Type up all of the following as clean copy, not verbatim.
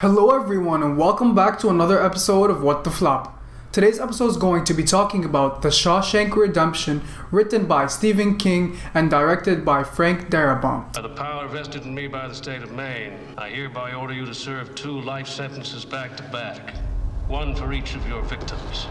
Hello everyone and welcome back to another episode of What the Flop. Today's episode is going to be talking about The Shawshank Redemption, written by Stephen King and directed by Frank Darabont. By the power vested in me by the state of Maine, I hereby order you to serve 2 life sentences back to back, one for each of your victims.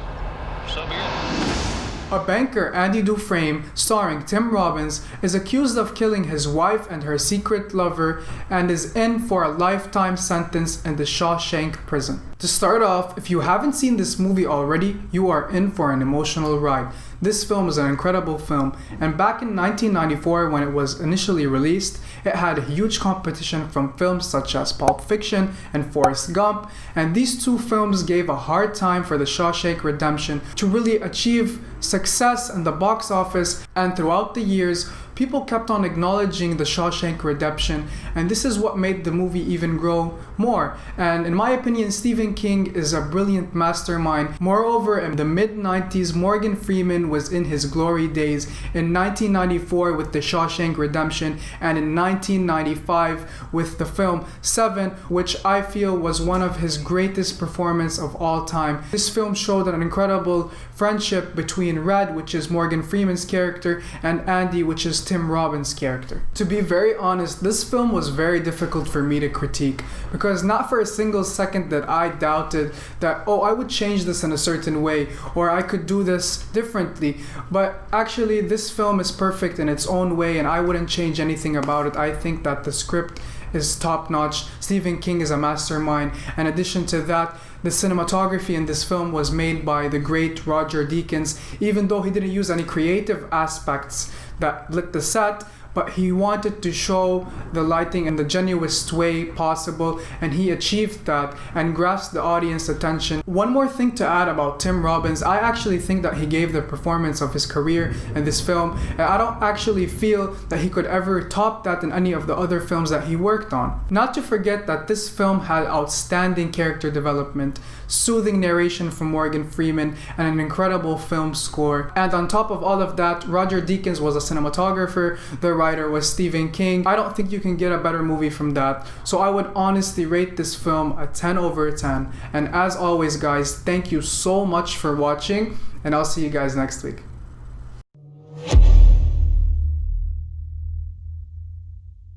So be it. A banker, Andy Dufresne, starring Tim Robbins, is accused of killing his wife and her secret lover and is in for a lifetime sentence in the Shawshank prison. To start off, if you haven't seen this movie already, you are in for an emotional ride. This film is an incredible film, and back in 1994 when it was initially released, it had a huge competition from films such as Pulp Fiction and Forrest Gump, and these two films gave a hard time for The Shawshank Redemption to really achieve success in the box office, and throughout the years, people kept on acknowledging The Shawshank Redemption, and this is what made the movie even grow more. And in my opinion, Stephen King is a brilliant mastermind. Moreover, in the mid-90s, Morgan Freeman was in his glory days in 1994 with The Shawshank Redemption, and in 1995 with the film Seven, which I feel was one of his greatest performances of all time. This film showed an incredible friendship between Red, which is Morgan Freeman's character, and Andy, which is Tim Robbins' character. To be very honest, this film was very difficult for me to critique, because not for a single second that I doubted that, I would change this in a certain way, or I could do this differently. But actually, this film is perfect in its own way, and I wouldn't change anything about it. I think that the script is top-notch. Stephen King is a mastermind. In addition to that, the cinematography in this film was made by the great Roger Deakins, even though he didn't use any creative aspects that lit the set, but he wanted to show the lighting in the genuinest way possible, and he achieved that and grasped the audience attention. One more thing to add about Tim Robbins, I actually think that he gave the performance of his career in this film, and I don't actually feel that he could ever top that in any of the other films that he worked on. Not to forget that this film had outstanding character development, soothing narration from Morgan Freeman, and an incredible film score. And on top of all of that, Roger Deakins was a cinematographer, the writer was Stephen King. I don't think you can get a better movie from that. So I would honestly rate this film a 10 over 10. And as always guys, thank you so much for watching, and I'll see you guys next week.